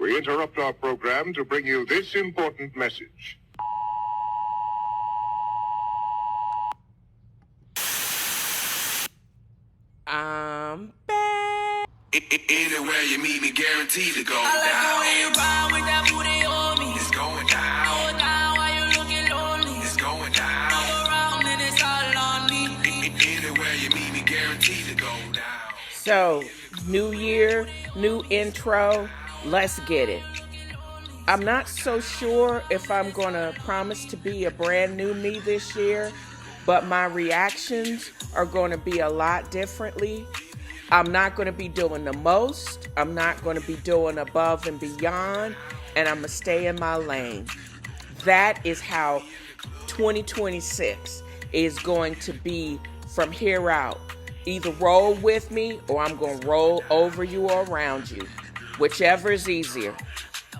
We interrupt our program to bring you this important message. I'm back. Anywhere you meet me, guaranteed to go down. I like the way you ride with that booty on me. It's going down. Go down while you looking lonely. It's going down. Come around and it's all on me. Anywhere you meet me, guaranteed to go down. So, new year, new intro. Let's get it. I'm not so sure if I'm going to promise to be a brand new me this year, but my reactions are going to be a lot differently. I'm not going to be doing the most. I'm not going to be doing above and beyond, and I'm going to stay in my lane. That is how 2026 is going to be from here out. Either roll with me or I'm going to roll over you or around you. Whichever is easier.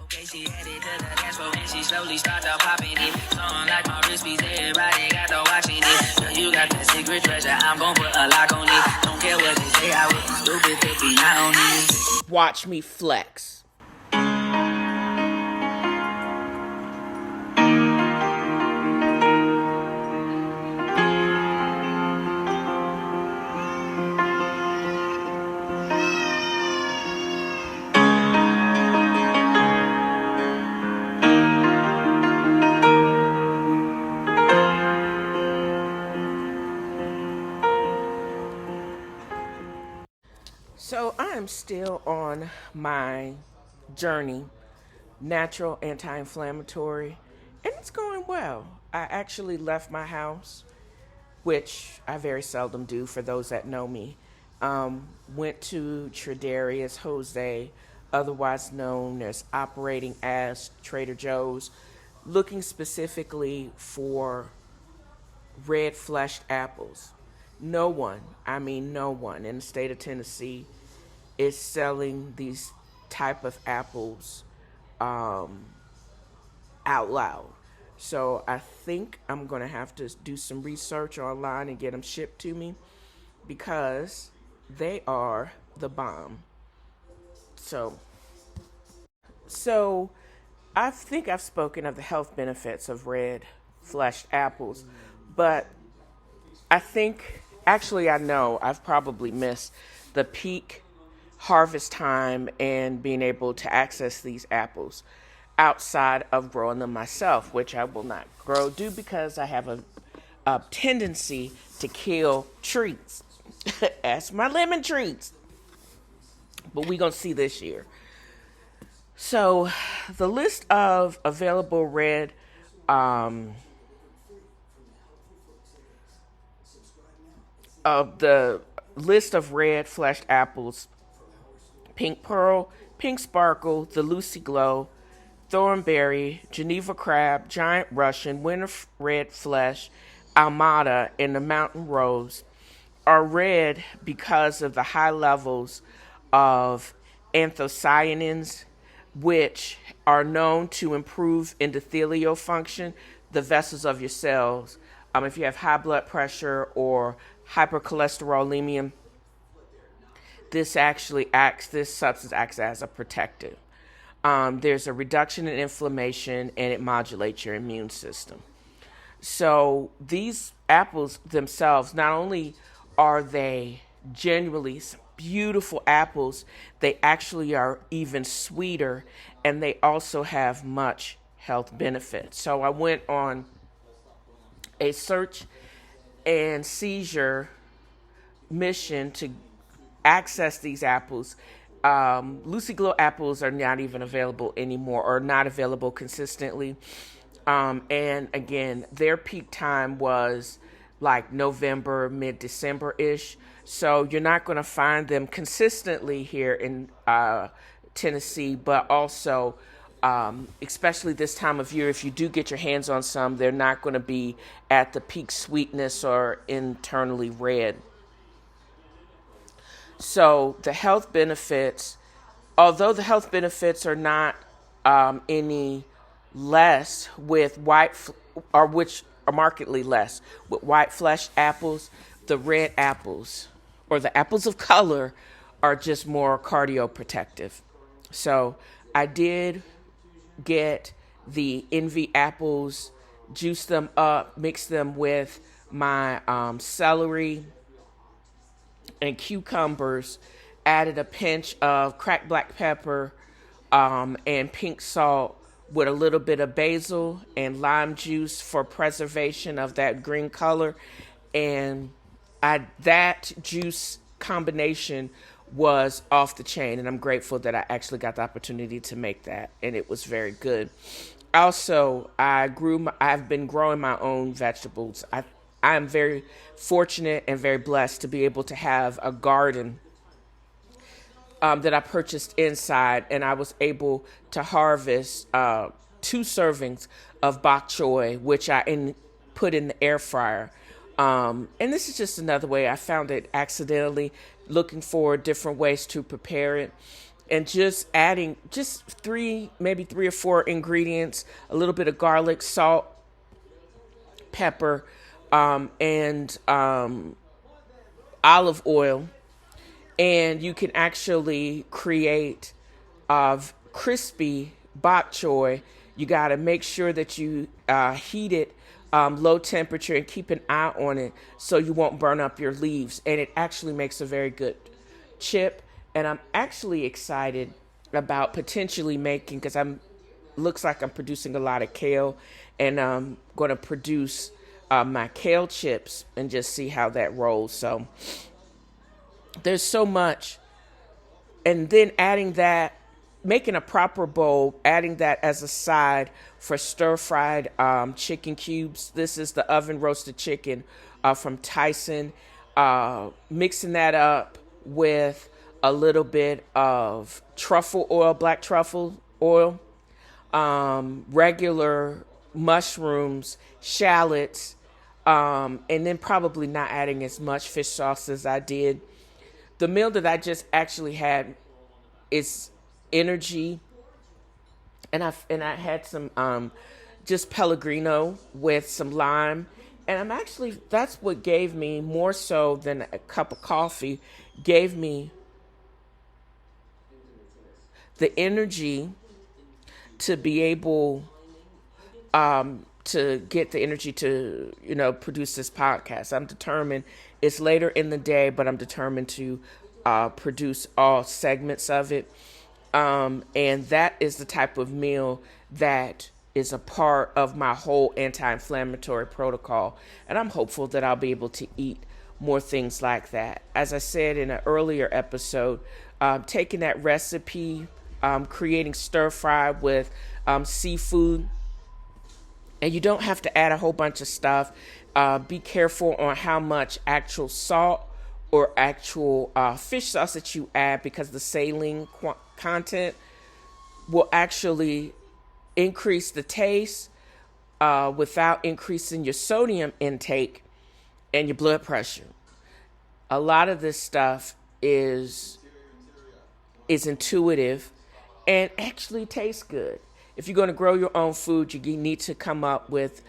Okay, she headed to the dance floor and she slowly started popping it. Song like my wrist piece, everybody got to watching it. Girl, you got that secret treasure, I'm gon' put a lock on it. Don't care what they say, I would be stupid if we not on it. Watch me flex. So I am still on my journey, natural anti-inflammatory, and it's going well. I actually left my house, which I very seldom do for those that know me. Went to Tradarius Jose, otherwise known as operating as Trader Joe's, looking specifically for red fleshed apples. No one in the state of Tennessee is selling these type of apples out loud. So I think I'm going to have to do some research online and get them shipped to me because they are the bomb. So I think I've spoken of the health benefits of red fleshed apples, but I know I've probably missed the peak harvest time and being able to access these apples outside of growing them myself, which I will not do because I have a tendency to kill trees. That's my lemon trees. But we're going to see this year. So the list of available red fleshed apples: Pink Pearl, Pink Sparkle, the Lucy Glow, Thornberry, Geneva Crab, Giant Russian, Winter Red Flesh, Almada, and the Mountain Rose are red because of the high levels of anthocyanins, which are known to improve endothelial function, the vessels of your cells. If you have high blood pressure or hypercholesterolemia, this substance acts as a protective. There's a reduction in inflammation and it modulates your immune system. So these apples themselves, not only are they genuinely beautiful apples, they actually are even sweeter and they also have much health benefits. So I went on a search and seizure mission to access these apples. Lucy Glow apples are not even available anymore, or not available consistently. And again, their peak time was like November, mid-December-ish. So you're not going to find them consistently here in Tennessee, but also especially this time of year, if you do get your hands on some, they're not going to be at the peak sweetness or internally red. So the health benefits, although the health benefits are not any less with which are markedly less with white fleshed apples, the red apples or the apples of color are just more cardioprotective. So I did get the envy apples, juice them up, mix them with my celery and cucumbers, added a pinch of cracked black pepper and pink salt with a little bit of basil and lime juice for preservation of that green color. And that juice combination was off the chain, and I'm grateful that I actually got the opportunity to make that, and it was very good. Also, I've been growing my own vegetables. I am very fortunate and very blessed to be able to have a garden that I purchased inside, and I was able to harvest 2 servings of bok choy, which I put in the air fryer. And this is just another way I found it accidentally, looking for different ways to prepare it. And just adding maybe 3 or 4 ingredients, a little bit of garlic, salt, pepper, and olive oil. And you can actually create crispy bok choy. You got to make sure that you heat it low temperature and keep an eye on it so you won't burn up your leaves. And it actually makes a very good chip. And I'm actually excited about potentially making, because looks like I'm producing a lot of kale, and I'm going to produce my kale chips and just see how that rolls. So there's so much. And then adding that, making a proper bowl, adding that as a side for stir-fried chicken cubes. This is the oven roasted chicken from Tyson. Mixing that up with a little bit of truffle oil, black truffle oil, regular mushrooms, shallots, and then probably not adding as much fish sauce as I did. The meal that I just actually had is energy, and I had some just Pellegrino with some lime, and that's what gave me, more so than a cup of coffee, gave me the energy to be able to get the energy to, produce this podcast. I'm determined. It's later in the day, but I'm determined to produce all segments of it. And that is the type of meal that is a part of my whole anti-inflammatory protocol. And I'm hopeful that I'll be able to eat more things like that. As I said in an earlier episode, taking that recipe, creating stir fry with seafood, and you don't have to add a whole bunch of stuff. Be careful on how much actual salt or actual fish sauce that you add, because the saline content will actually increase the taste without increasing your sodium intake and your blood pressure. A lot of this stuff is intuitive and actually tastes good. If you're going to grow your own food, you need to come up with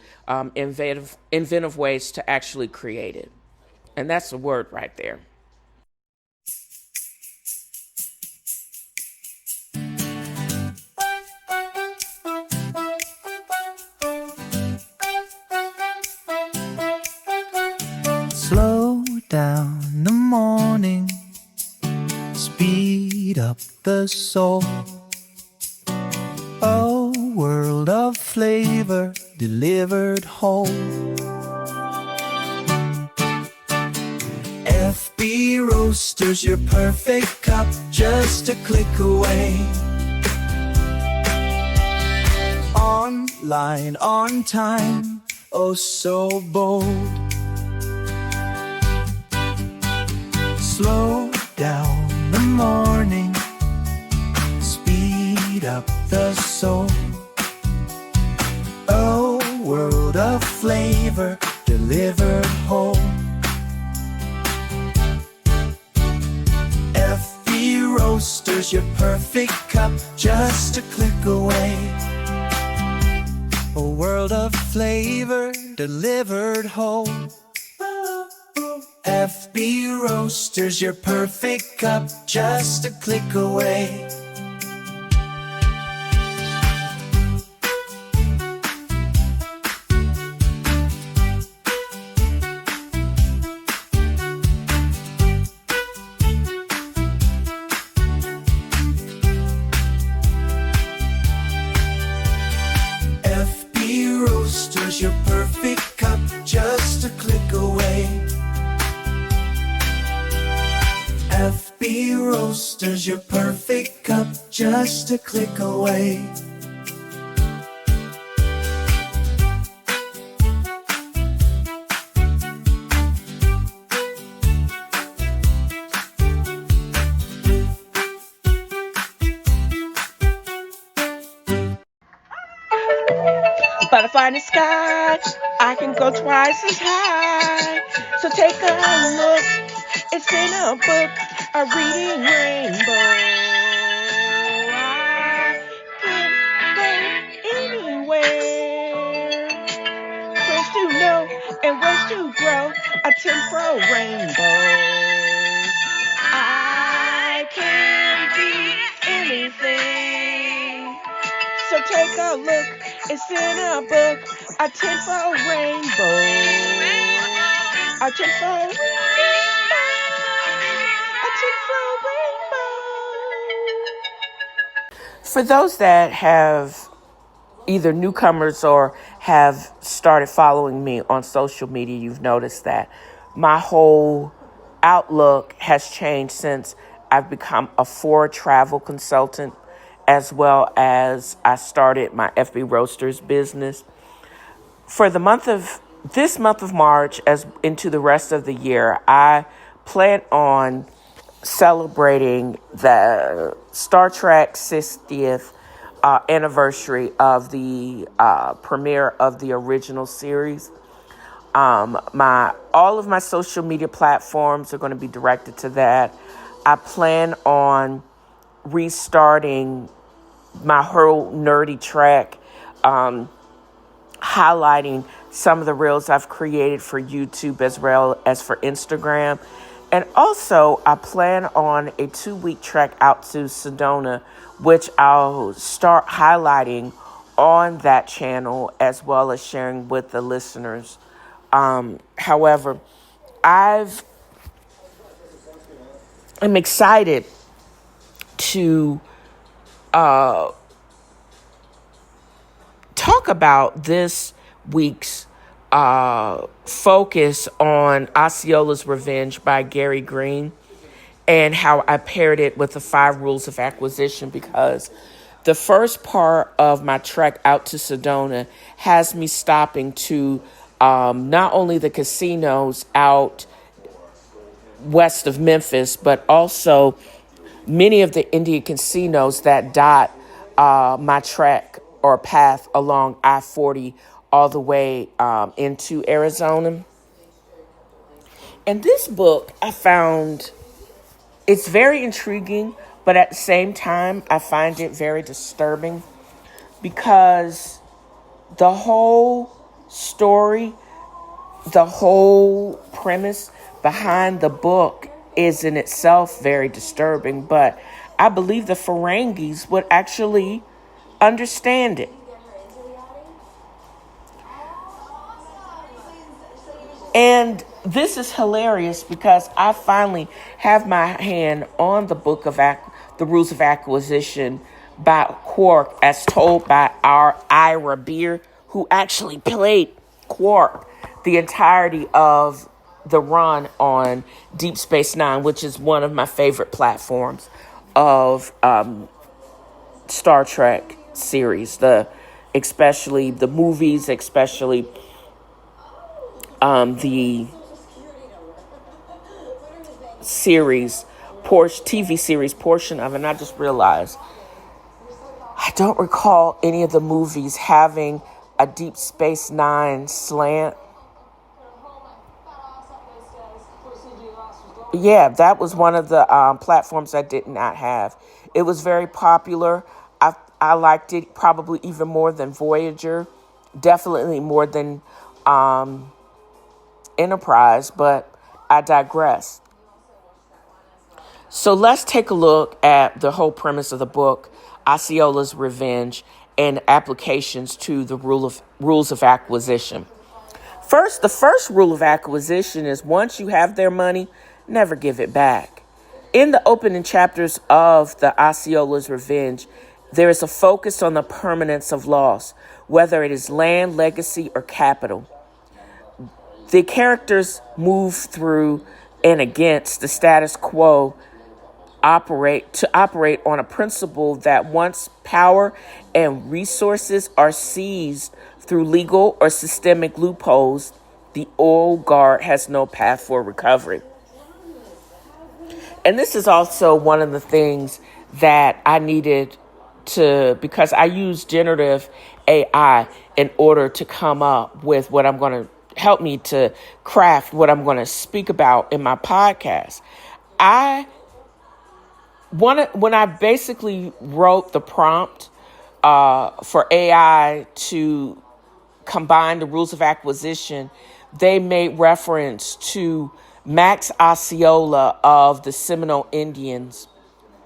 inventive ways to actually create it. And that's the word right there. Slow down the morning, speed up the soul. A world of flavor delivered whole. FB Roasters, your perfect cup, just a click away. Online, on time, oh so bold. Slow down the morning, speed up the soul. A world of flavor delivered whole. FB Roasters, your perfect cup, just a click away. A world of flavor delivered whole. FB Roasters, your perfect cup, just a click away. click away. FB Roasters, your perfect cup, just a click away. Butterfly in the sky, I can go twice as high. So take a look, it's in a book, a reading rainbow. I can go anywhere. Friends to know and ways to grow, a temporal rainbow. I can be anything. So take a look, it's in a book, a tenfold rainbow. A tenfold rainbow. A tenfold rainbow. For those that have either newcomers or have started following me on social media, you've noticed that my whole outlook has changed since I've become a forward travel consultant, as well as I started my FB Roasters business. For this month of March, as into the rest of the year, I plan on celebrating the Star Trek 60th anniversary of the premiere of the original series. All of my social media platforms are going to be directed to that. I plan on restarting my whole nerdy track, highlighting some of the reels I've created for YouTube as well as for Instagram. And also, I plan on a 2-week trek out to Sedona, which I'll start highlighting on that channel as well as sharing with the listeners. However, I'm excited to talk about this week's focus on Osceola's Revenge by Gary Green, and how I paired it with the 5 rules of acquisition, because the first part of my trek out to Sedona has me stopping to not only the casinos out west of Memphis, but also many of the Indian casinos that dot my trek or path along I-40 all the way into Arizona. And this book, I found, it's very intriguing, but at the same time, I find it very disturbing, because the whole story, the whole premise behind the book is in itself very disturbing, but I believe the Ferengis would actually understand it. And this is hilarious because I finally have my hand on the book of the Rules of Acquisition by Quark, as told by our Ira Beer, who actually played Quark the entirety of the run on Deep Space Nine, which is one of my favorite platforms of Star Trek series, especially the movies, especially the series, TV series portion of it. And I just realized I don't recall any of the movies having a Deep Space Nine slant. Yeah, that was one of the platforms I did not have. It was very popular. I liked it probably even more than Voyager, definitely more than Enterprise, but I digress. So let's take a look at the whole premise of the book, Osceola's Revenge, and applications to the rules of acquisition. First, the first rule of acquisition is once you have their money, never give it back. In the opening chapters of the Osceola's Revenge, there is a focus on the permanence of loss, whether it is land, legacy, or capital. The characters move through and against the status quo operate on a principle that once power and resources are seized through legal or systemic loopholes, the old guard has no path for recovery. And this is also one of the things that I needed to, because I use generative AI in order to come up with what I'm going to help me to craft what I'm going to speak about in my podcast. When I basically wrote the prompt for AI to combine the rules of acquisition, they made reference to Max Osceola of the Seminole Indians,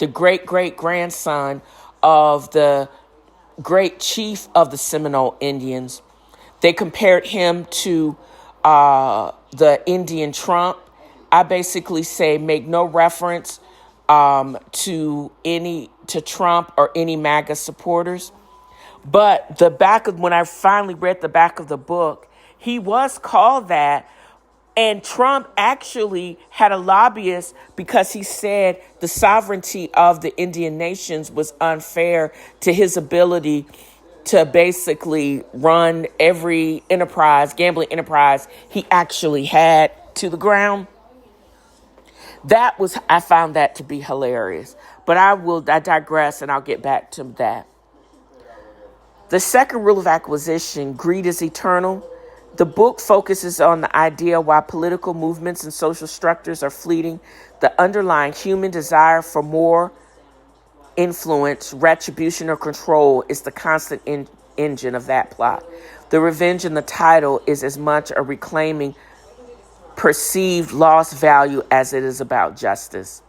the great-great-grandson of the great chief of the Seminole Indians. They compared him to the Indian Trump. I basically say make no reference to Trump or any MAGA supporters. But when I finally read the back of the book, he was called that. And Trump actually had a lobbyist because he said the sovereignty of the Indian nations was unfair to his ability to basically run every gambling enterprise he actually had to the ground. I found that to be hilarious. But I digress and I'll get back to that. The second rule of acquisition, greed is eternal. The book focuses on the idea why political movements and social structures are fleeting. The underlying human desire for more influence, retribution, or control is the constant engine of that plot. The revenge in the title is as much a reclaiming perceived lost value as it is about justice.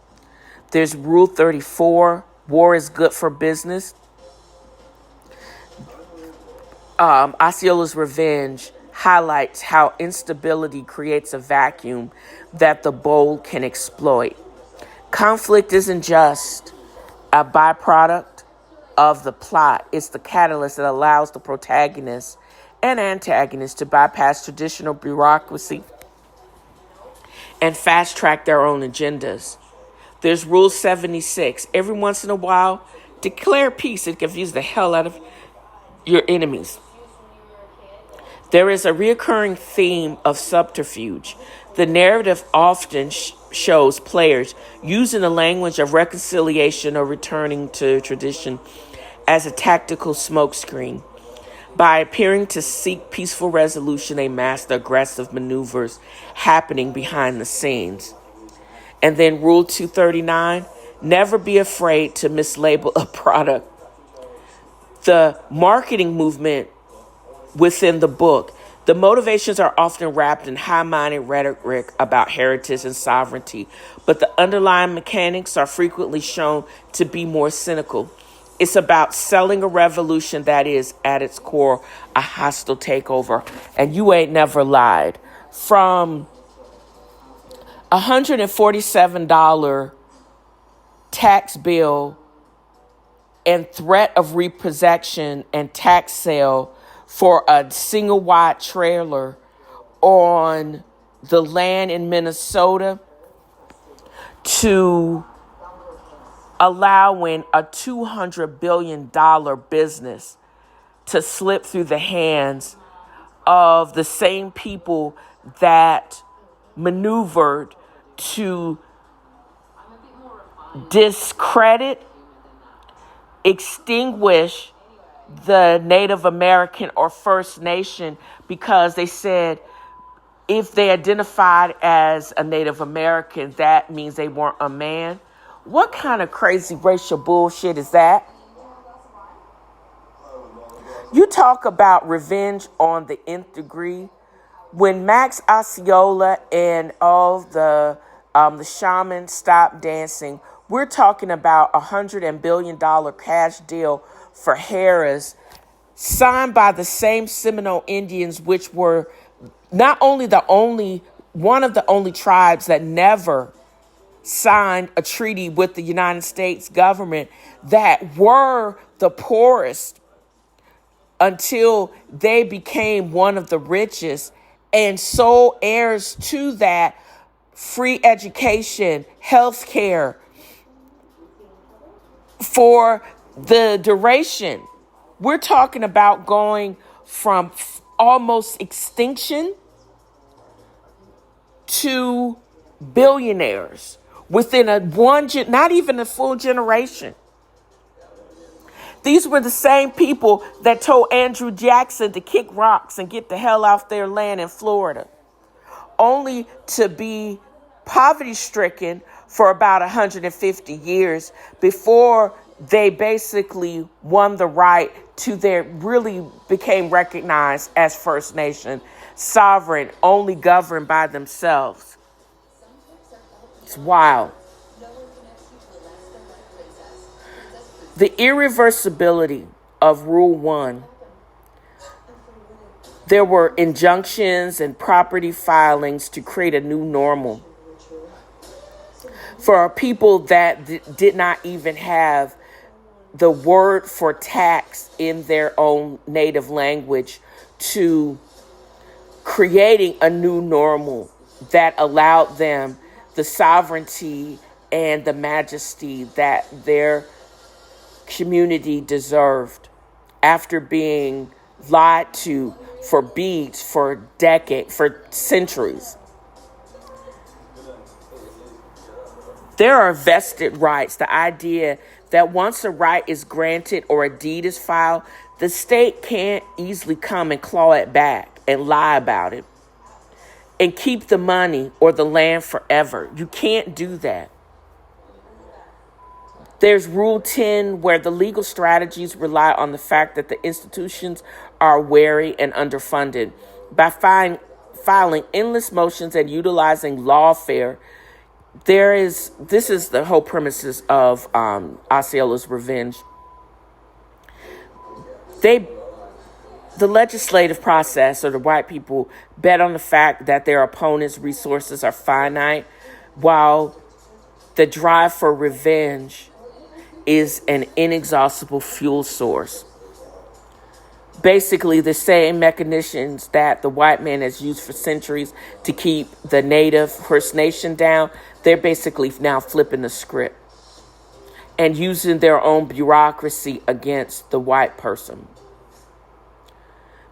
There's Rule 34, war is good for business. Osceola's revenge highlights how instability creates a vacuum that the bold can exploit. Conflict isn't just a byproduct of the plot. It's the catalyst that allows the protagonist and antagonist to bypass traditional bureaucracy and fast-track their own agendas. There's Rule 76. Every once in a while, declare peace and confuse the hell out of your enemies. There is a recurring theme of subterfuge. The narrative often shows players using the language of reconciliation or returning to tradition as a tactical smokescreen. By appearing to seek peaceful resolution, they mask the aggressive maneuvers happening behind the scenes. And then Rule 239, never be afraid to mislabel a product. The marketing movement within the book, the motivations are often wrapped in high-minded rhetoric about heritage and sovereignty, but the underlying mechanics are frequently shown to be more cynical. It's about selling a revolution that is, at its core, a hostile takeover. And you ain't never lied. From $147 tax bill and threat of repossession and tax sale for a single wide trailer on the land in Minnesota to allowing a $200 billion business to slip through the hands of the same people that maneuvered to discredit, extinguish the Native American or First Nation, because they said if they identified as a Native American, that means they weren't a man. What kind of crazy racial bullshit is that? You talk about revenge on the nth degree. When Max Osceola and all the shamans stopped dancing, we're talking about $100 billion cash deal for Harris, signed by the same Seminole Indians, which were not only one of the only tribes that never signed a treaty with the United States government, that were the poorest until they became one of the richest and sole heirs to that, free education, health care for the duration. We're talking about going from almost extinction to billionaires within not even a full generation. These were the same people that told Andrew Jackson to kick rocks and get the hell off their land in Florida, only to be poverty-stricken for about 150 years before they basically won the right to really became recognized as First Nation, sovereign, only governed by themselves. It's wild. The irreversibility of Rule 1. There were injunctions and property filings to create a new normal for people that did not even have the word for tax in their own native language, to creating a new normal that allowed them the sovereignty and the majesty that their community deserved after being lied to for beads for decades, for centuries. There are vested rights. The idea that once a right is granted or a deed is filed, the state can't easily come and claw it back and lie about it and keep the money or the land forever. You can't do that. There's Rule 10, where the legal strategies rely on the fact that the institutions are wary and underfunded. By filing endless motions and utilizing lawfare, this is the whole premises of Osceola's revenge. The legislative process, or the white people, bet on the fact that their opponents' resources are finite, while the drive for revenge is an inexhaustible fuel source. Basically, the same mechanisms that the white man has used for centuries to keep the native First Nation down, they're basically now flipping the script and using their own bureaucracy against the white person.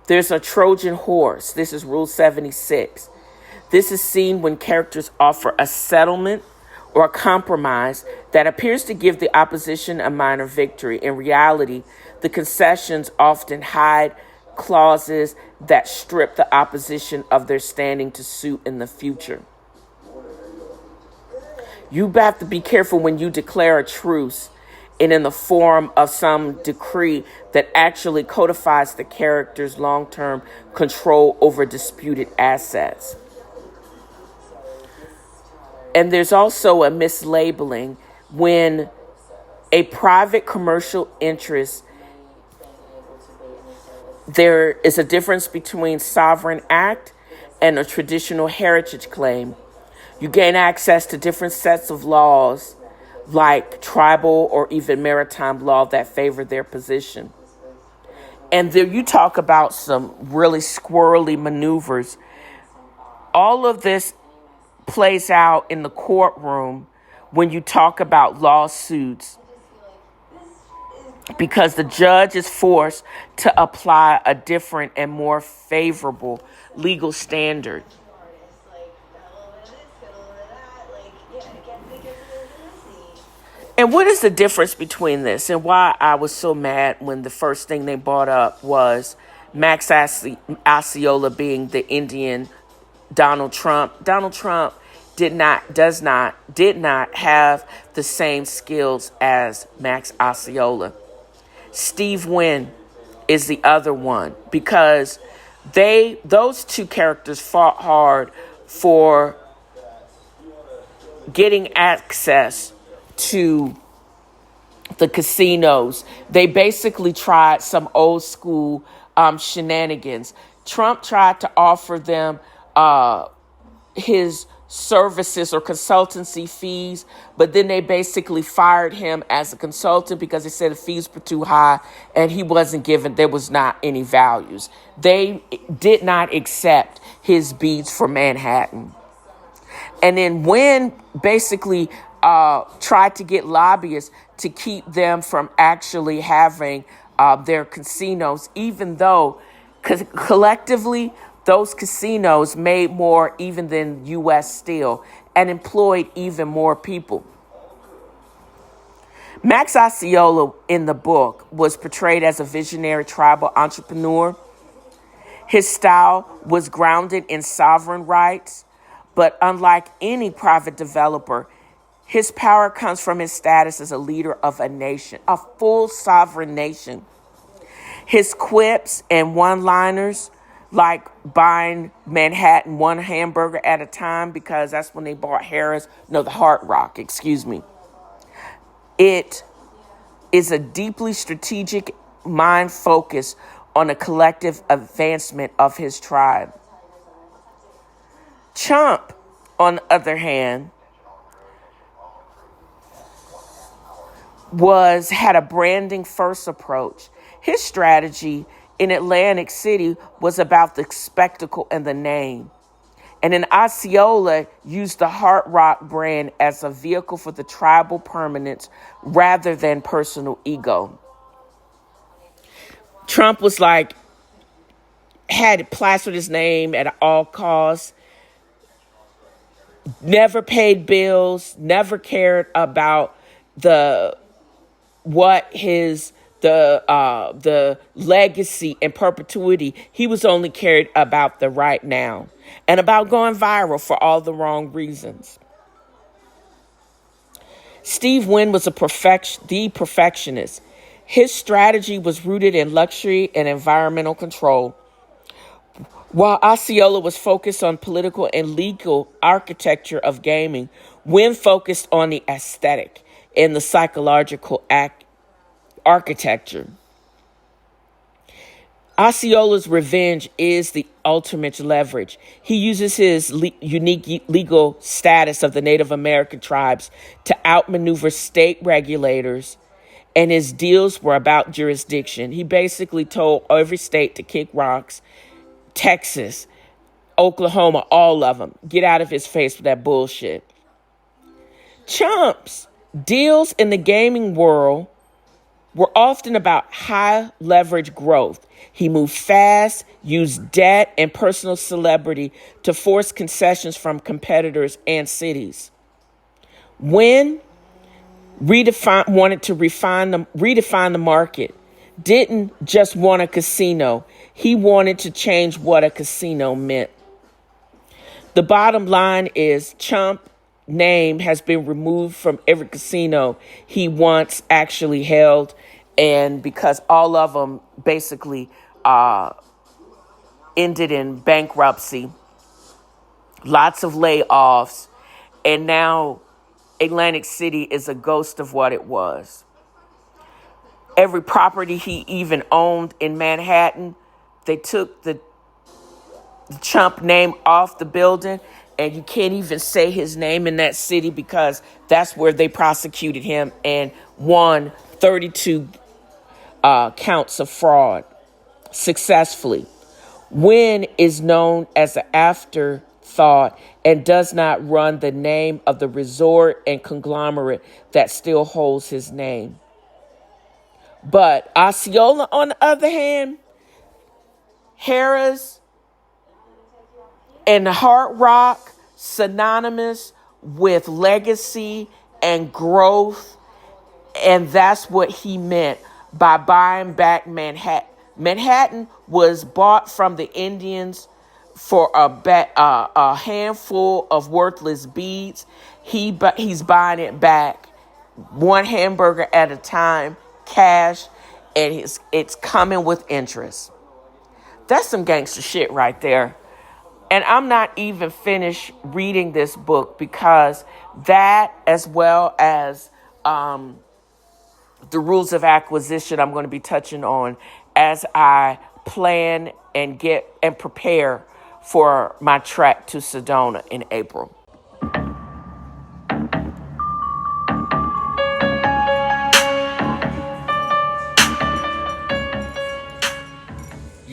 There's a Trojan horse. This is Rule 76. This is seen when characters offer a settlement or a compromise that appears to give the opposition a minor victory. In reality, the concessions often hide clauses that strip the opposition of their standing to suit in the future. You have to be careful when you declare a truce and in the form of some decree that actually codifies the character's long-term control over disputed assets. And there's also a mislabeling when a private commercial interest, there is a difference between sovereign act and a traditional heritage claim. You gain access to different sets of laws, like tribal or even maritime law, that favor their position. And there you talk about some really squirrely maneuvers. All of this plays out in the courtroom when you talk about lawsuits, because the judge is forced to apply a different and more favorable legal standard. And what is the difference between this, and why I was so mad when the first thing they brought up was Max Osceola being the Indian Donald Trump. Donald Trump did not have the same skills as Max Osceola. Steve Wynn is the other one, because those two characters fought hard for getting access to the casinos. They basically tried some old school shenanigans. Trump tried to offer them his services or consultancy fees, but then they basically fired him as a consultant because they said the fees were too high and he wasn't given, there was not any values. They did not accept his beads for Manhattan. And then Wynn basically tried to get lobbyists to keep them from actually having their casinos, even though collectively those casinos made more even than U.S. Steel and employed even more people. Max Osceola in the book was portrayed as a visionary tribal entrepreneur. His style was grounded in sovereign rights, but unlike any private developer, his power comes from his status as a leader of a nation, a full sovereign nation. His quips and one-liners, like buying Manhattan one hamburger at a time, because that's when they bought the Hard Rock, It is a deeply strategic mind focus on the collective advancement of his tribe. Chump, on the other hand, had a branding first approach. His strategy in Atlantic City was about the spectacle and the name. And then Osceola used the Hard Rock brand as a vehicle for the tribal permanence rather than personal ego. Trump was had plastered his name at all costs, never paid bills, never cared about the legacy and perpetuity. He was only cared about the right now and about going viral for all the wrong reasons. Steve Wynn was the perfectionist. His strategy was rooted in luxury and environmental control, while Osceola was focused on political and legal architecture of gaming. Wynn focused on the aesthetic and the psychological architecture. Osceola's revenge is the ultimate leverage. He uses his unique legal status of the Native American tribes to outmaneuver state regulators, and his deals were about jurisdiction. He basically told every state to kick rocks. Texas, Oklahoma, all of them. Get out of his face with that bullshit. Chump's deals in the gaming world were often about high leverage growth. He moved fast, used debt and personal celebrity to force concessions from competitors and cities. When wanted to redefine the market, didn't just want a casino. He wanted to change what a casino meant. The bottom line is Chump name has been removed from every casino he once actually held, and because all of them basically ended in bankruptcy, lots of layoffs, and now Atlantic City is a ghost of what it was. Every property he even owned in Manhattan, they took the Chump name off the building, and you can't even say his name in that city because that's where they prosecuted him and won 32 counts of fraud successfully. Wynn is known as an afterthought and does not run the name of the resort and conglomerate that still holds his name. But Osceola, on the other hand, Harrah's and the Hard Rock, synonymous with legacy and growth, and that's what he meant by buying back Manhattan. Manhattan was bought from the Indians for a handful of worthless beads. He's buying it back, one hamburger at a time, cash, and it's coming with interest. That's some gangster shit right there. And I'm not even finished reading this book because that, as well as the rules of acquisition, I'm going to be touching on as I plan and get and prepare for my trek to Sedona in April.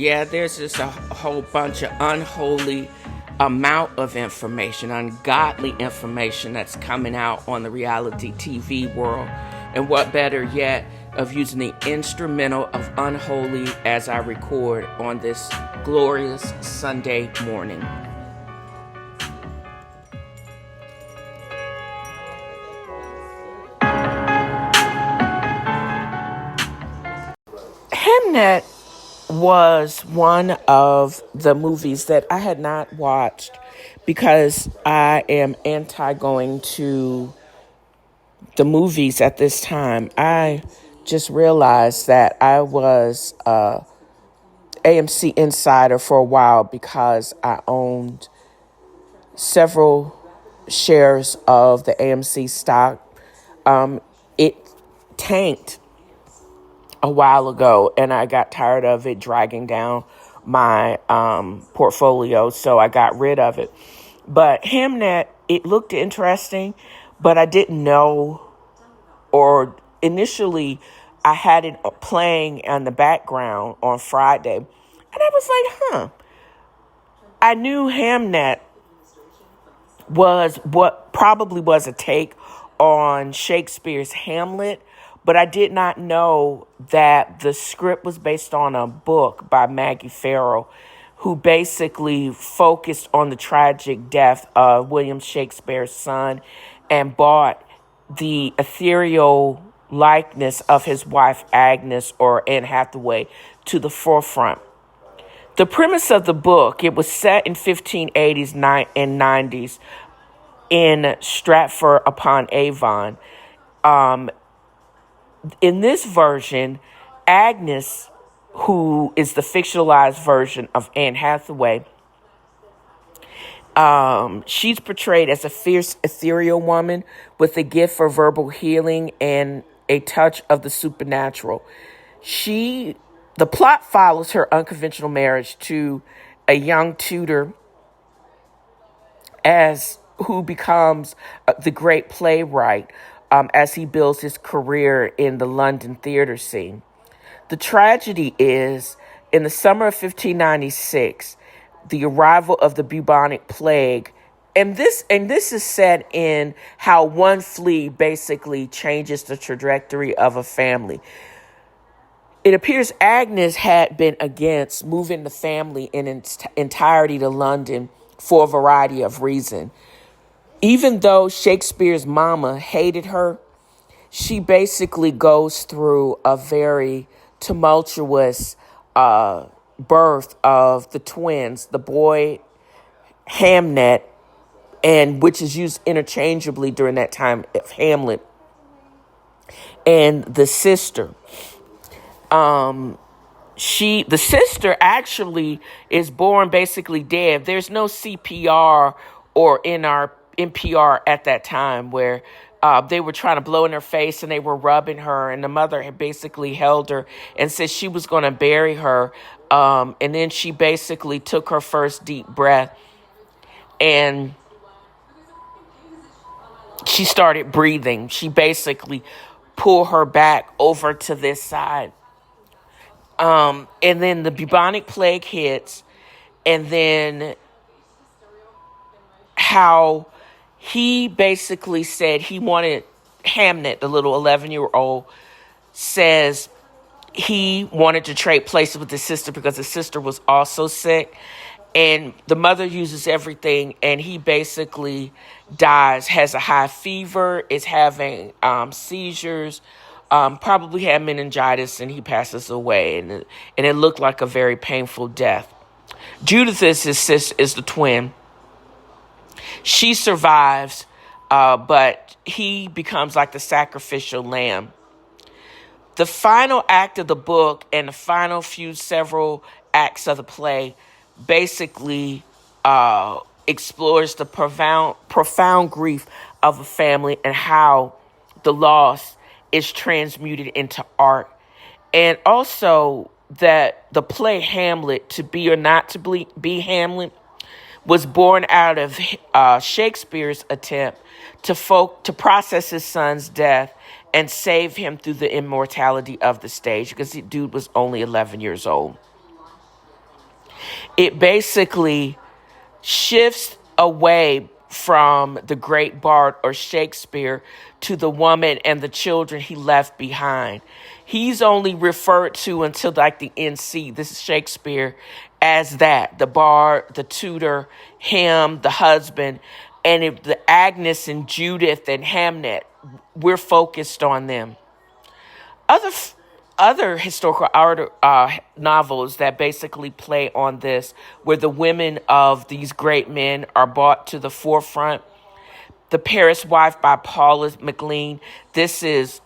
Yeah, there's just a whole bunch of unholy amount of information, ungodly information that's coming out on the reality TV world. And what better yet of using the instrumental of unholy as I record on this glorious Sunday morning. Hamnet was one of the movies that I had not watched because I am anti going to the movies at this time. I just realized that I was a AMC insider for a while because I owned several shares of the AMC stock. It tanked a while ago, and I got tired of it dragging down my portfolio, so I got rid of it. But Hamnet, it looked interesting, but I didn't know, or initially I had it playing in the background on Friday, and I was like, I knew Hamnet was what probably was a take on Shakespeare's Hamlet, but I did not know that the script was based on a book by Maggie Farrell, who basically focused on the tragic death of William Shakespeare's son and brought the ethereal likeness of his wife Agnes, or Anne Hathaway, to the forefront. The premise of the book, it was set in 1580s and 90s in Stratford-upon-Avon. In this version, Agnes, who is the fictionalized version of Anne Hathaway, she's portrayed as a fierce, ethereal woman with a gift for verbal healing and a touch of the supernatural. The plot follows her unconventional marriage to a young tutor who becomes the great playwright as he builds his career in the London theater scene. The tragedy is, in the summer of 1596, the arrival of the bubonic plague, and this is set in how one flea basically changes the trajectory of a family. It appears Agnes had been against moving the family in its entirety to London for a variety of reasons. Even though Shakespeare's mama hated her, she basically goes through a very tumultuous birth of the twins, the boy Hamnet, and which is used interchangeably during that time of Hamlet, and the sister. The sister actually is born basically dead. There's no CPR or NPR at that time where they were trying to blow in her face and they were rubbing her, and the mother had basically held her and said she was going to bury her. And then she basically took her first deep breath and she started breathing. She basically pulled her back over to this side. And then the bubonic plague hits, and then how he basically said he wanted Hamnet, the little 11-year-old, says he wanted to trade places with his sister because his sister was also sick. And the mother uses everything, and he basically dies, has a high fever, is having seizures, probably had meningitis, and he passes away. And it looked like a very painful death. Judith is the twin. She survives, but he becomes like the sacrificial lamb. The final act of the book and the final several acts of the play basically explores the profound grief of a family and how the loss is transmuted into art. And also that the play Hamlet, To Be or Not to Be Hamlet, was born out of Shakespeare's attempt to process his son's death and save him through the immortality of the stage, because the dude was only 11 years old. It basically shifts away from the great bard or Shakespeare to the woman and the children he left behind. He's only referred to until like the NC. This is Shakespeare as that, the bard, the tutor, him, the husband, and the Agnes and Judith and Hamnet. We're focused on them. Other historical art novels that basically play on this, where the women of these great men are brought to the forefront. The Paris Wife by Paula McLean. This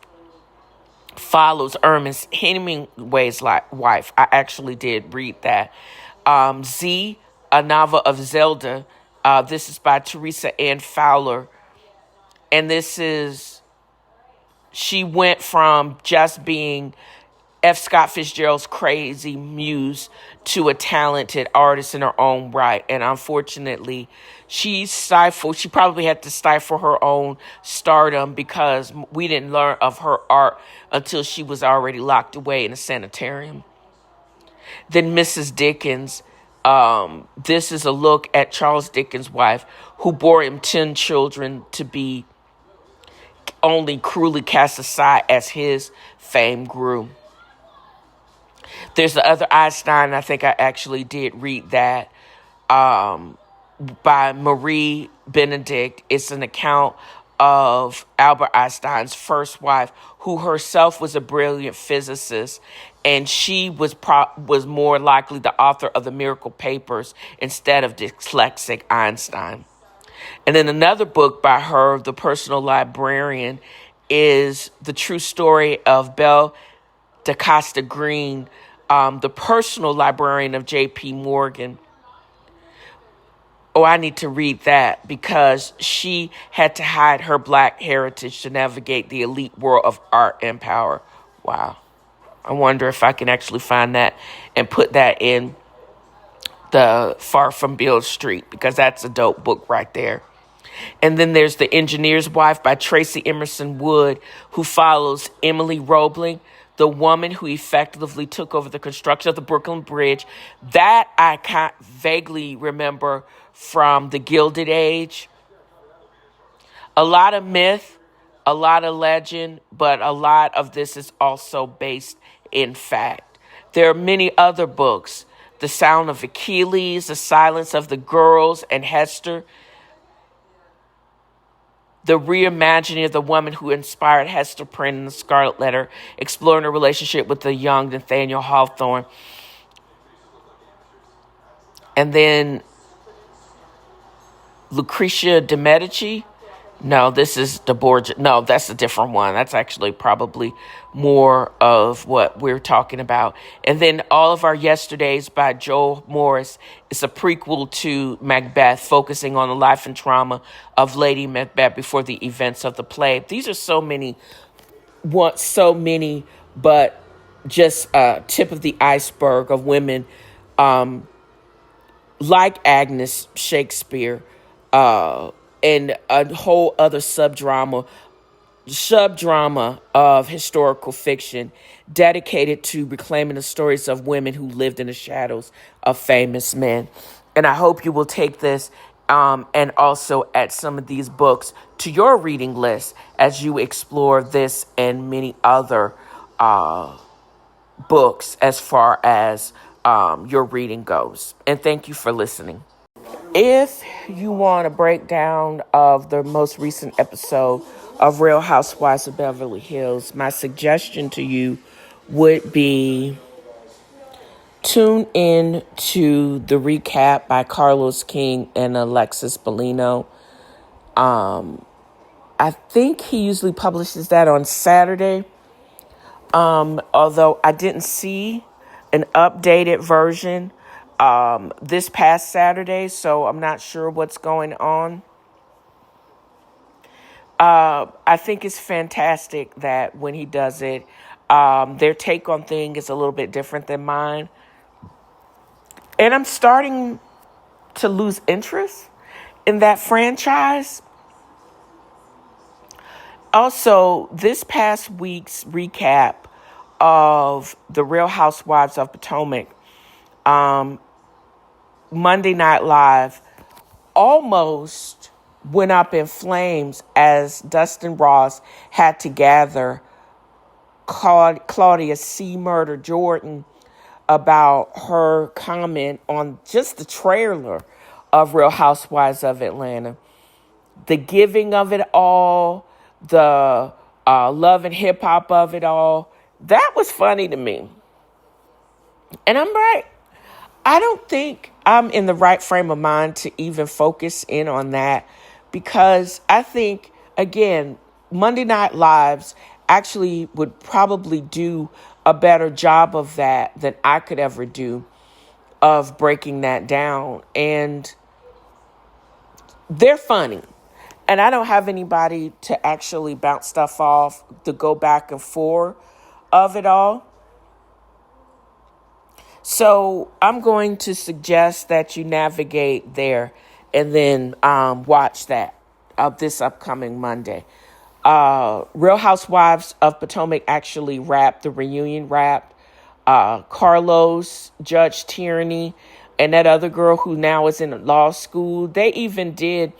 follows Ernest Hemingway's wife. I actually did read that. Z, a novel of Zelda. This is by Teresa Ann Fowler. And she went from just being F. Scott Fitzgerald's crazy muse to a talented artist in her own right. And unfortunately, she probably had to stifle her own stardom because we didn't learn of her art until she was already locked away in a sanitarium. Then Mrs. Dickens. This is a look at Charles Dickens' wife, who bore him 10 children to be only cruelly cast aside as his fame grew. There's the other Einstein. I think I actually did read that, by Marie Benedict. It's an account of Albert Einstein's first wife, who herself was a brilliant physicist, and she was more likely the author of the Miracle Papers instead of dyslexic Einstein. And then another book by her, The Personal Librarian, is the true story of Belle DaCosta Green, the personal librarian of J.P. Morgan. Oh, I need to read that because she had to hide her Black heritage to navigate the elite world of art and power. Wow. I wonder if I can actually find that and put that in the Far From Beale Street, because that's a dope book right there. And then there's The Engineer's Wife by Tracy Emerson Wood, who follows Emily Roebling, the woman who effectively took over the construction of the Brooklyn Bridge. That I vaguely remember from The Gilded Age. A lot of myth, a lot of legend, but a lot of this is also based in fact. There are many other books. The Sound of Achilles, The Silence of the Girls, and Hester. The reimagining of the woman who inspired Hester Prynne in The Scarlet Letter, exploring her relationship with the young Nathaniel Hawthorne. And then Lucretia de Medici. No, this is the Borgia. No, that's a different one. That's actually probably more of what we're talking about. And then All of Our Yesterdays by Joel Morris is a prequel to Macbeth, focusing on the life and trauma of Lady Macbeth before the events of the play. These are so many, but just a tip of the iceberg of women like Agnes Shakespeare, and a whole other subdrama of historical fiction dedicated to reclaiming the stories of women who lived in the shadows of famous men. And I hope you will take this and also add some of these books to your reading list as you explore this and many other books as far as your reading goes. And thank you for listening. If you want a breakdown of the most recent episode of Real Housewives of Beverly Hills, my suggestion to you would be tune in to the recap by Carlos King and Alexis Bellino. I think he usually publishes that on Saturday, although I didn't see an updated version this past Saturday, so I'm not sure what's going on. I think it's fantastic that when he does it, their take on things is a little bit different than mine. And I'm starting to lose interest in that franchise. Also, this past week's recap of The Real Housewives of Potomac, Monday Night Live almost went up in flames as Dustin Ross had to gather Claudia C. Murder Jordan about her comment on just the trailer of Real Housewives of Atlanta. The giving of it all, the love and hip hop of it all, that was funny to me. And I'm right. I don't think I'm in the right frame of mind to even focus in on that, because I think, again, Monday Night Lives actually would probably do a better job of that than I could ever do of breaking that down. And they're funny. And I don't have anybody to actually bounce stuff off, to go back and forth of it all. So I'm going to suggest that you navigate there and then watch that this upcoming Monday. Real Housewives of Potomac actually wrapped the reunion wrap. Carlos, Judge Tyranny, and that other girl who now is in law school, they even did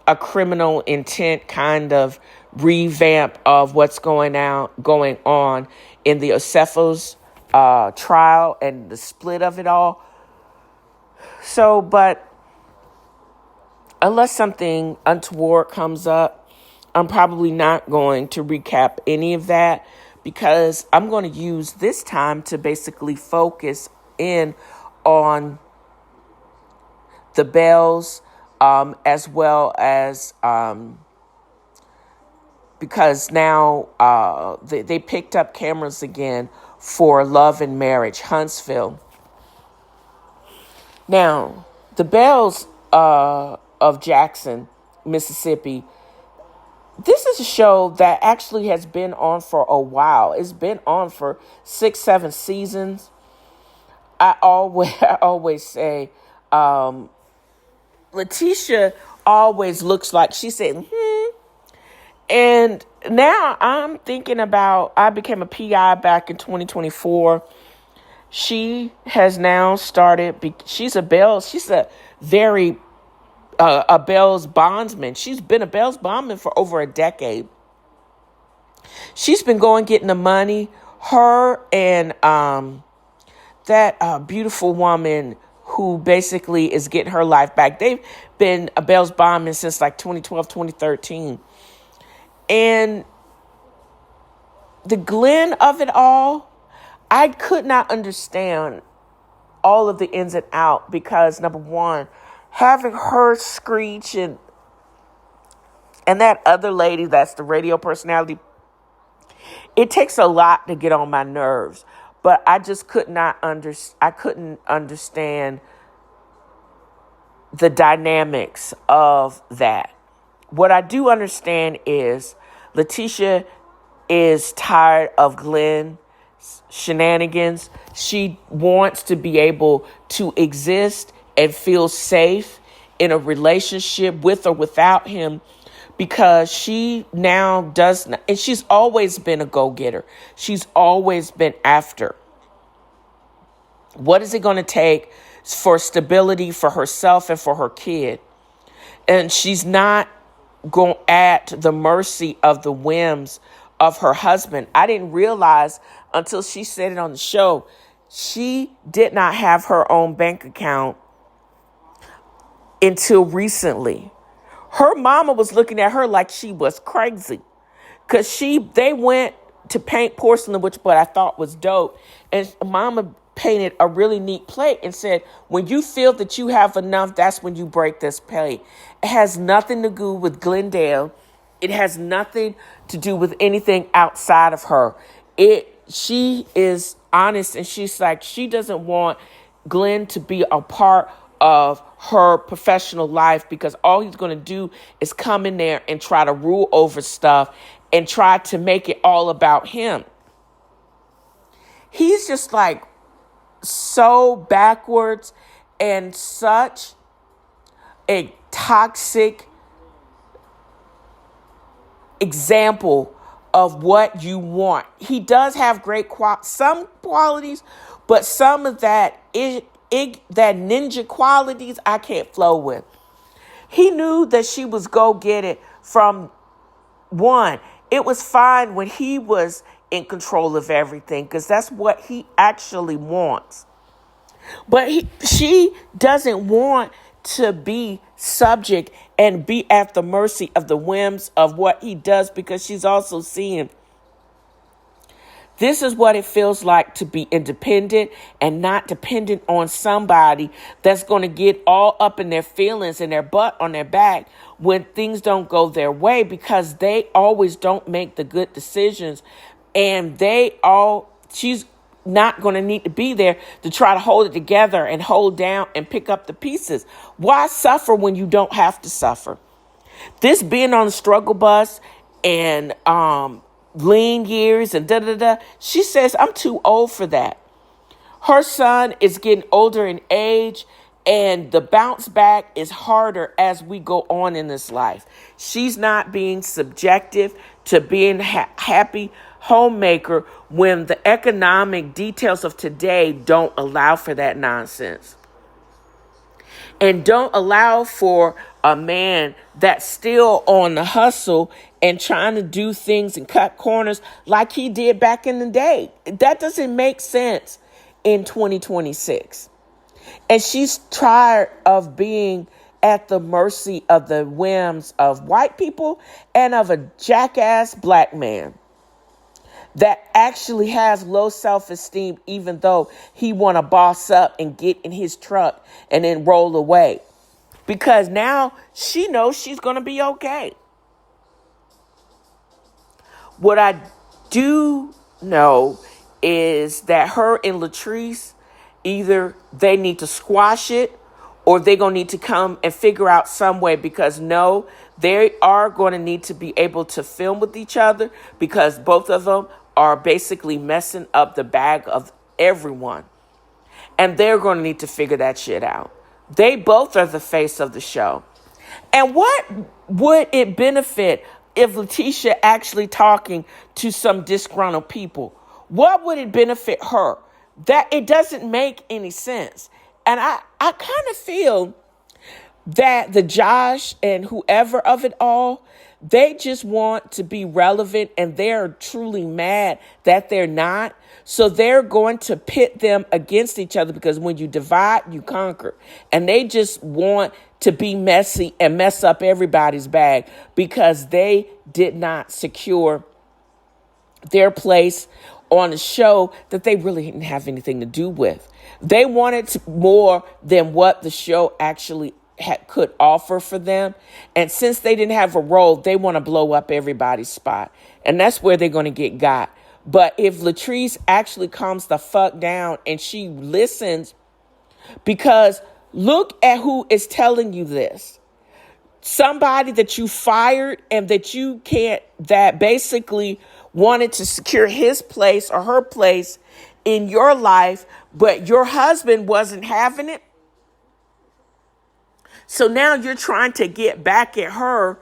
a criminal intent kind of revamp of what's going on in the Osceola's trial and the split of it all. So, but unless something untoward comes up, I'm probably not going to recap any of that, because I'm going to use this time to basically focus in on the Bells, as well as because now they picked up cameras again for Love and Marriage, Huntsville. Now, the Bells of Jackson, Mississippi, this is a show that actually has been on for a while. It's been on for 6-7 seasons. I always say, Letitia always looks like she said, And now I'm thinking about, I became a PI back in 2024. She has now started, she's a Bells bondsman. She's been a Bells bondsman for over a decade. She's been getting the money. Her and that beautiful woman who basically is getting her life back. They've been a Bells bondman since like 2012, 2013. And the Glenn of it all, I could not understand all of the ins and out, because number one, having her screech and that other lady that's the radio personality, it takes a lot to get on my nerves. But I just couldn't understand the dynamics of that. What I do understand is Letitia is tired of Glenn's shenanigans. She wants to be able to exist and feel safe in a relationship with or without him, because she now does not, and she's always been a go-getter. She's always been after. What is it going to take for stability for herself and for her kid? And she's not going at the mercy of the whims of her husband. I didn't realize until she said it on the show, she did not have her own bank account until recently. Her mama was looking at her like she was crazy, because they went to paint porcelain, which what I thought was dope. And mama painted a really neat plate and said, when you feel that you have enough, that's when you break this plate. It has nothing to do with Glendale. It has nothing to do with anything outside of her. She is honest, and she's like, she doesn't want Glenn to be a part of her professional life, because all he's going to do is come in there and try to rule over stuff and try to make it all about him. He's just like so backwards and such a toxic example of what you want. He does have great some qualities, but some of that that ninja qualities, I can't flow with. He knew that she was go get it from one. It was fine when he was in control of everything because that's what he actually wants. But she doesn't want to be subject and be at the mercy of the whims of what he does, because she's also seeing this is what it feels like to be independent and not dependent on somebody that's going to get all up in their feelings and their butt on their back when things don't go their way, because they always don't make the good decisions, and she's not going to need to be there to try to hold it together and hold down and pick up the pieces. Why suffer when you don't have to suffer? This being on the struggle bus and lean years and she says, I'm too old for that. Her son is getting older in age, and the bounce back is harder as we go on in this life. She's not being subjective to being happy homemaker when the economic details of today don't allow for that nonsense. And don't allow for a man that's still on the hustle and trying to do things and cut corners like he did back in the day. That doesn't make sense in 2026. And she's tired of being at the mercy of the whims of white people and of a jackass black man that actually has low self-esteem, even though he want to boss up and get in his truck and then roll away. Because now she knows she's going to be okay. What I do know is that her and Latrice, either they need to squash it or they're going to need to come and figure out some way, because no, they are going to need to be able to film with each other, because both of them are basically messing up the bag of everyone. And they're going to need to figure that shit out. They both are the face of the show. And what would it benefit if Letitia actually talking to some disgruntled people? What would it benefit her? That it doesn't make any sense. And I kind of feel that the Josh and whoever of it all, they just want to be relevant, and they're truly mad that they're not. So they're going to pit them against each other, because when you divide, you conquer. And they just want to be messy and mess up everybody's bag because they did not secure their place on a show that they really didn't have anything to do with. They wanted more than what the show actually could offer for them. And since they didn't have a role, they want to blow up everybody's spot. And that's where they're going to get got. But if Latrice actually calms the fuck down and she listens, because look at who is telling you this. Somebody that you fired and that basically wanted to secure his place or her place in your life, but your husband wasn't having it. So now you're trying to get back at her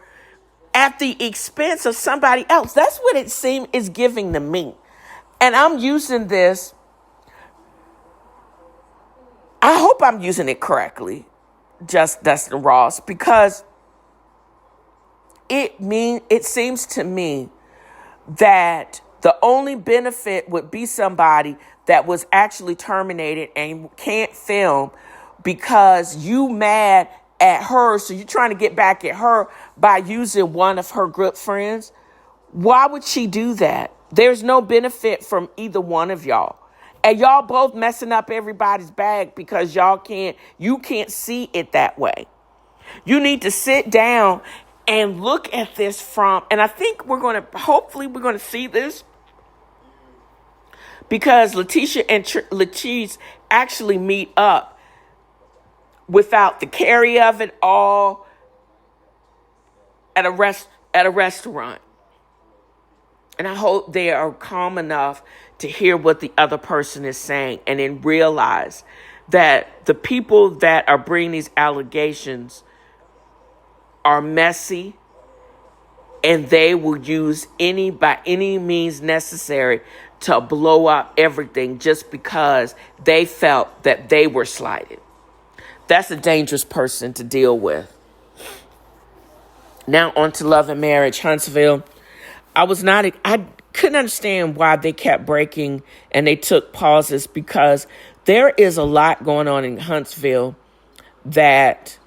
at the expense of somebody else. That's what it seems is giving to me. And I'm using this. I hope I'm using it correctly, just Dustin Ross, because it seems to me that the only benefit would be somebody that was actually terminated and can't film because you mad at her. So you're trying to get back at her by using one of her good friends. Why would she do that? There's no benefit from either one of y'all. And y'all both messing up everybody's bag because you can't see it that way. You need to sit down and look at this and I think hopefully we're going to see this, because Letitia and Latrice actually meet up without the carry of it all at a restaurant. And I hope they are calm enough to hear what the other person is saying and then realize that the people that are bringing these allegations are messy and they will use by any means necessary to blow up everything just because they felt that they were slighted. That's a dangerous person to deal with. Now on to Love and Marriage, Huntsville. I couldn't understand why they kept breaking and they took pauses, because there is a lot going on in Huntsville that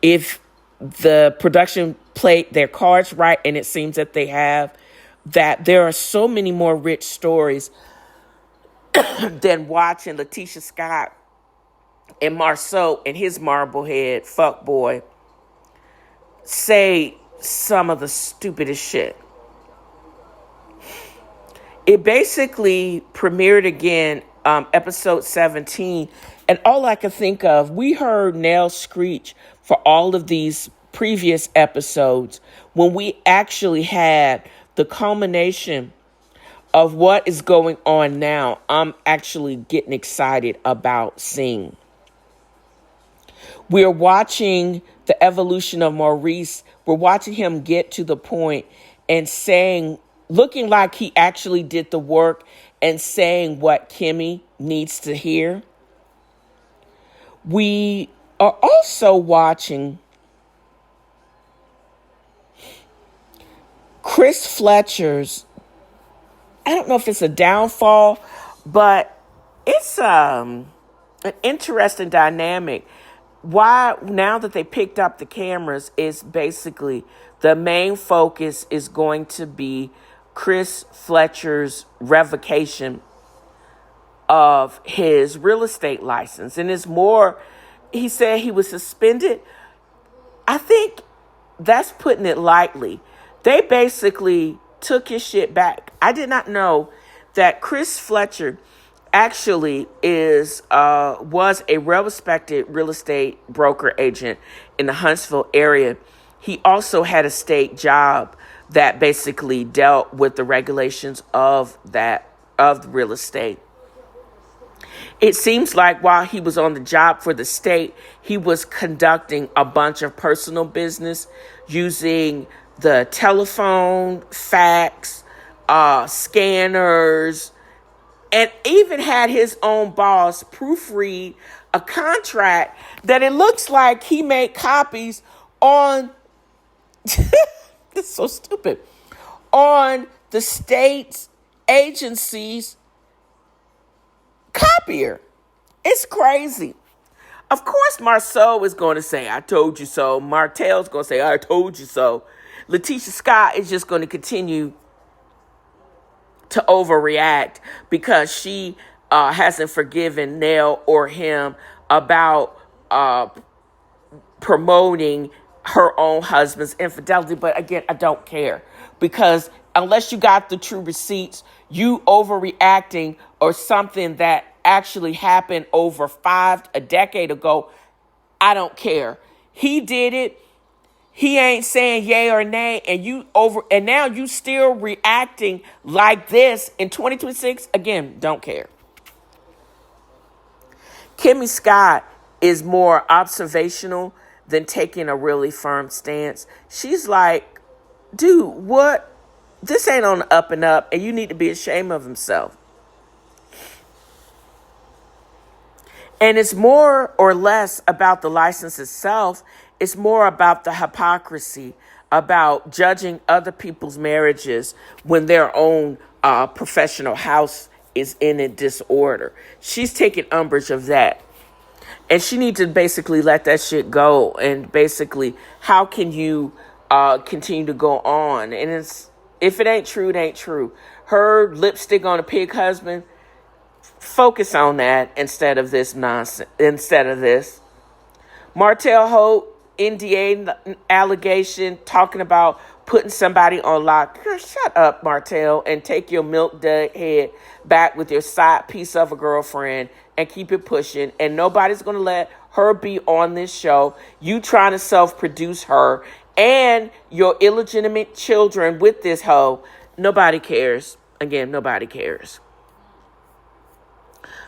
if the production played their cards right, and it seems that they have, that there are so many more rich stories than watching Letitia Scott and Marceau and his marblehead fuckboy say some of the stupidest shit. It basically premiered again, episode 17, and all I could think of, we heard Nell screech for all of these previous episodes when we actually had the culmination of what is going on now. I'm actually getting excited about seeing. We're watching the evolution of Maurice. We're watching him get to the point and saying, looking like he actually did the work and saying what Kimmy needs to hear. We are also watching Chris Fletcher's, I don't know if it's a downfall, but it's an interesting dynamic. Why, now that they picked up the cameras, is basically the main focus is going to be Chris Fletcher's revocation of his real estate license. And it's more, he said he was suspended. I think that's putting it lightly. They basically took his shit back. I did not know that Chris Fletcher actually was a well-respected real estate broker agent in the Huntsville area. He also had a state job that basically dealt with the regulations of real estate. It seems like while he was on the job for the state, he was conducting a bunch of personal business using the telephone, fax, scanners, and even had his own boss proofread a contract that it looks like he made copies on, it's so stupid, on the state's agency's copier. It's crazy. Of course, Marceau is going to say, I told you so. Martell's going to say, I told you so. Letitia Scott is just going to continue to overreact because she hasn't forgiven Nell or him about promoting her own husband's infidelity. But again, I don't care, because unless you got the true receipts, you overreacting or something that actually happened over a decade ago, I don't care. He did it. He ain't saying yay or nay, and now you still reacting like this in 2026. Again, don't care. Kimmy Scott is more observational than taking a really firm stance. She's like, dude, what? This ain't on the up and up, and you need to be ashamed of himself. And it's more or less about the license itself. It's more about the hypocrisy, about judging other people's marriages when their own professional house is in a disorder. She's taking umbrage of that. And she needs to basically let that shit go. And basically, how can you continue to go on? And if it ain't true, it ain't true. Her lipstick on a pig husband, focus on that instead of this nonsense. Instead of this. Martell Holt, NDA allegation, talking about putting somebody on lock. Girl, shut up, Martell, and take your milk dud head back with your side piece of a girlfriend and keep it pushing. And nobody's going to let her be on this show. You trying to self-produce her and your illegitimate children with this hoe. Nobody cares. Again, nobody cares.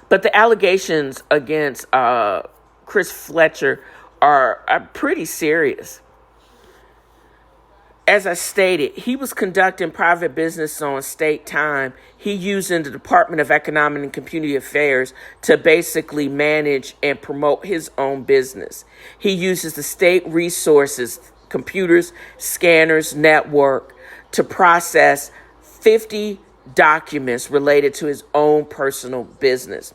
But the allegations against Chris Fletcher are pretty serious. as I stated, he was conducting private business on state time. He using the Department of Economic and Community Affairs to basically manage and promote his own business. He uses the state resources, computers, scanners, network to process 50 documents related to his own personal business.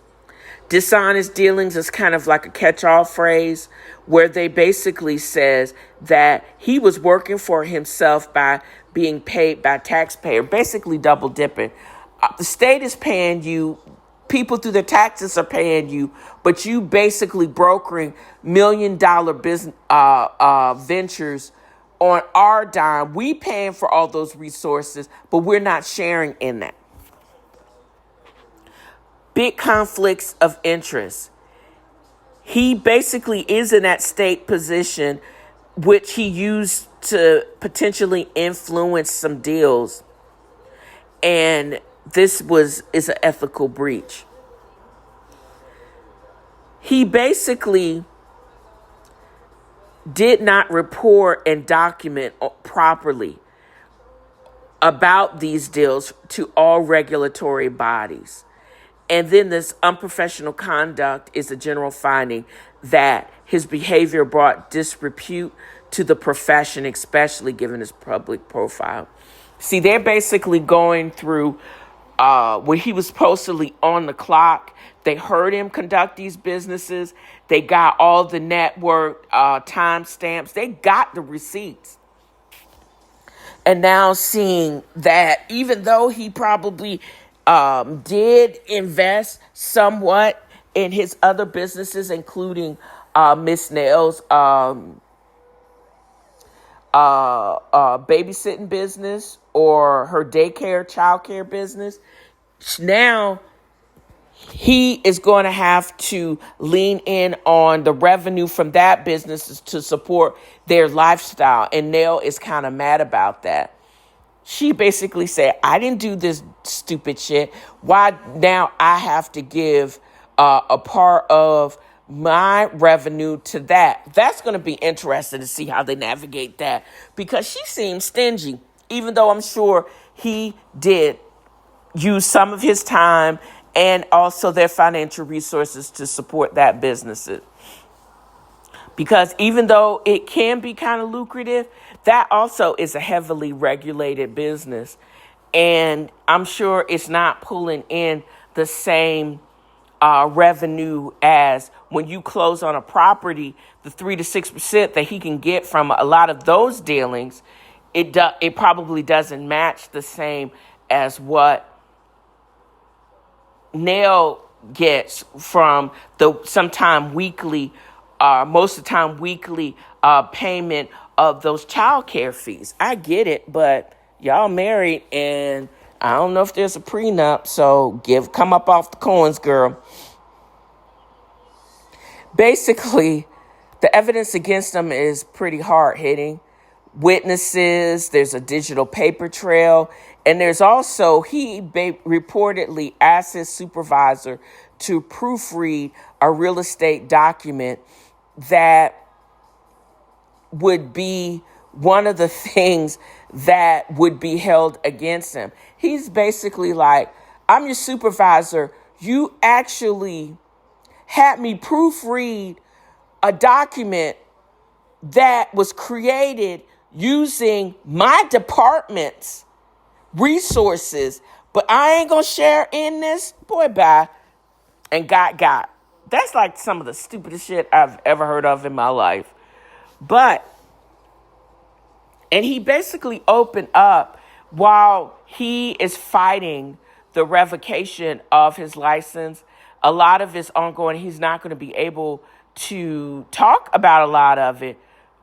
Dishonest dealings is kind of like a catch-all phrase where they basically says that he was working for himself by being paid by taxpayer, basically double dipping. The state is paying you, people through their taxes are paying you, but you basically brokering $1 million business ventures on our dime. We paying for all those resources, but we're not sharing in that. Big conflicts of interest. He basically is in that state position, which he used to potentially influence some deals. And this is an ethical breach. He basically did not report and document properly about these deals to all regulatory bodies. And then this unprofessional conduct is a general finding that his behavior brought disrepute to the profession, especially given his public profile. See, they're basically going through when he was supposedly on the clock. They heard him conduct these businesses. They got all the network timestamps. They got the receipts. And now seeing that even though he probably did invest somewhat in his other businesses, including Miss Nail's babysitting business or her daycare, childcare business. Now he is going to have to lean in on the revenue from that business to support their lifestyle. And Nail is kind of mad about that. She basically said, I didn't do this stupid shit. Why now I have to give a part of my revenue to that? That's going to be interesting to see how they navigate that, because she seems stingy, even though I'm sure he did use some of his time and also their financial resources to support that business. Because even though it can be kind of lucrative, that also is a heavily regulated business. And I'm sure it's not pulling in the same revenue as when you close on a property, the 3 to 6% that he can get from a lot of those dealings. It probably doesn't match the same as what Nail gets from the sometime weekly, most of the time weekly payment of those child care fees. I get it, but y'all married and I don't know if there's a prenup, so come up off the coins, girl. Basically, the evidence against him is pretty hard-hitting. Witnesses, there's a digital paper trail, and there's also, he reportedly asked his supervisor to proofread a real estate document that would be one of the things that would be held against him. He's basically like, I'm your supervisor. You actually had me proofread a document that was created using my department's resources, but I ain't gonna share in this. Boy, bye. And got. That's like some of the stupidest shit I've ever heard of in my life. And he basically opened up while he is fighting the revocation of his license. A lot of it's ongoing. He's not going to be able to talk about a lot of it.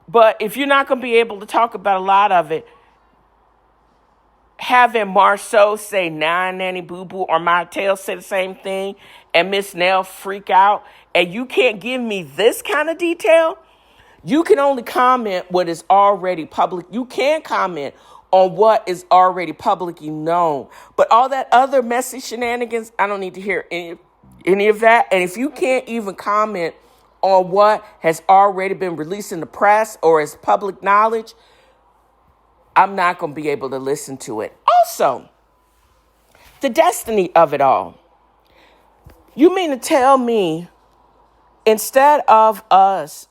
But if you're not going to be able to talk about a lot of it, having Marceau say nah, nanny boo boo, or Martell say the same thing, and Miss Nell freak out, and you can't give me this kind of detail, you can only comment what is already public. You can comment on what is already publicly known. But all that other messy shenanigans, I don't need to hear any of that. And if you can't even comment on what has already been released in the press or is public knowledge, I'm not going to be able to listen to it. Also, the destiny of it all. You mean to tell me, instead of us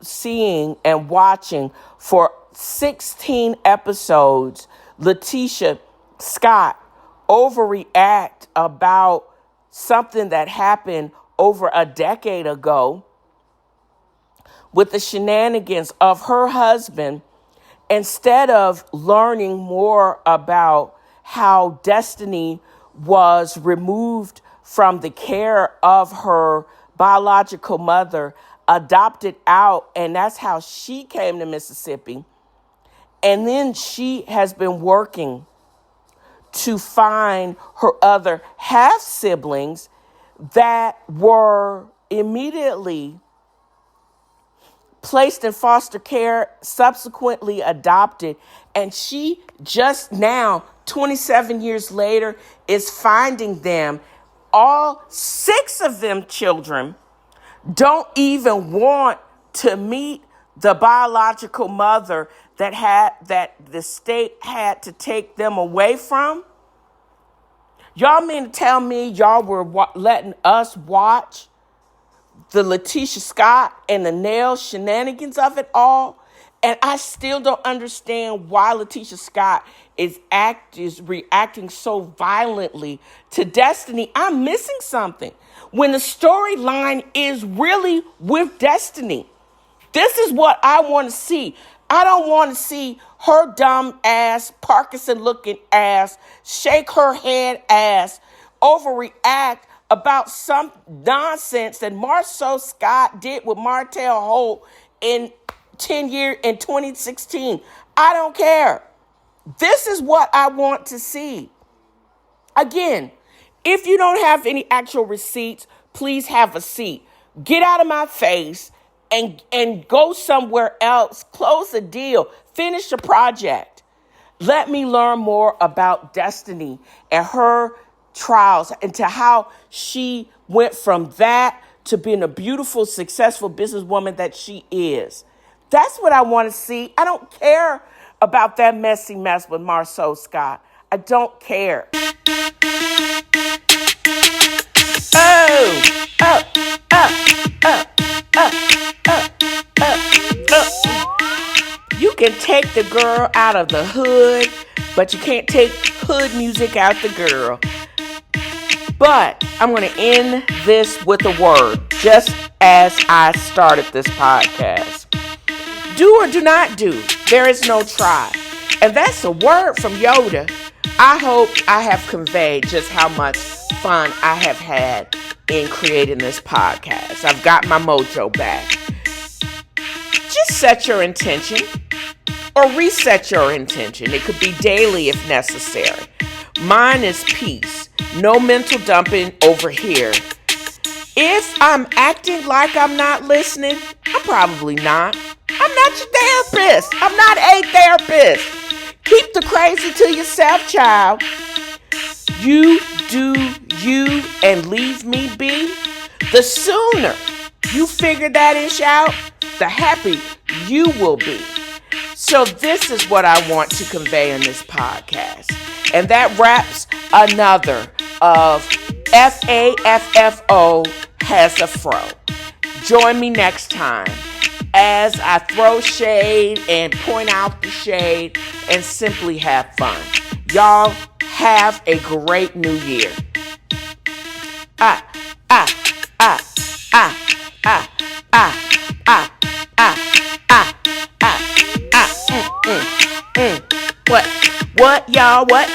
seeing and watching for 16 episodes, Letitia Scott overreact about something that happened over a decade ago with the shenanigans of her husband, instead of learning more about how Destiny was removed from the care of her biological mother, adopted out, and that's how she came to Mississippi. And then she has been working to find her other half siblings that were immediately placed in foster care, subsequently adopted. And she just now, 27 years later, is finding them. All 6 of them children don't even want to meet the biological mother that the state had to take them away from. Y'all mean to tell me y'all were letting us watch the Letitia Scott and the nail shenanigans of it all? And I still don't understand why Letitia Scott is reacting so violently to Destiny. I'm missing something when the storyline is really with Destiny. This is what I want to see. I don't want to see her dumb ass, Parkinson looking ass, shake her head ass, overreact about some nonsense that Marceau Scott did with Martell Holt in 2016. I don't care. This is what I want to see. Again, if you don't have any actual receipts, please have a seat. Get out of my face and go somewhere else. Close the deal. Finish the project. Let me learn more about Destiny and her trials and to how she went from that to being a beautiful, successful businesswoman that she is. That's what I want to see. I don't care about that messy mess with Marceau Scott. I don't care. You can take the girl out of the hood, but you can't take hood music out the girl. But I'm going to end this with a word, just as I started this podcast. Do or do not do. There is no try. And that's a word from Yoda. I hope I have conveyed just how much fun I have had in creating this podcast. I've got my mojo back. Just set your intention or reset your intention. It could be daily if necessary. Mine is peace. No mental dumping over here. If I'm acting like I'm not listening, I'm probably not. I'm not your therapist. I'm not a therapist. Keep the crazy to yourself, child. You do you and leave me be. The sooner you figure that ish out, the happier you will be. So this is what I want to convey in this podcast. And that wraps another of FAFFO has a fro. Join me next time as I throw shade and point out the shade and simply have fun. Y'all have a great new year. What, y'all? What?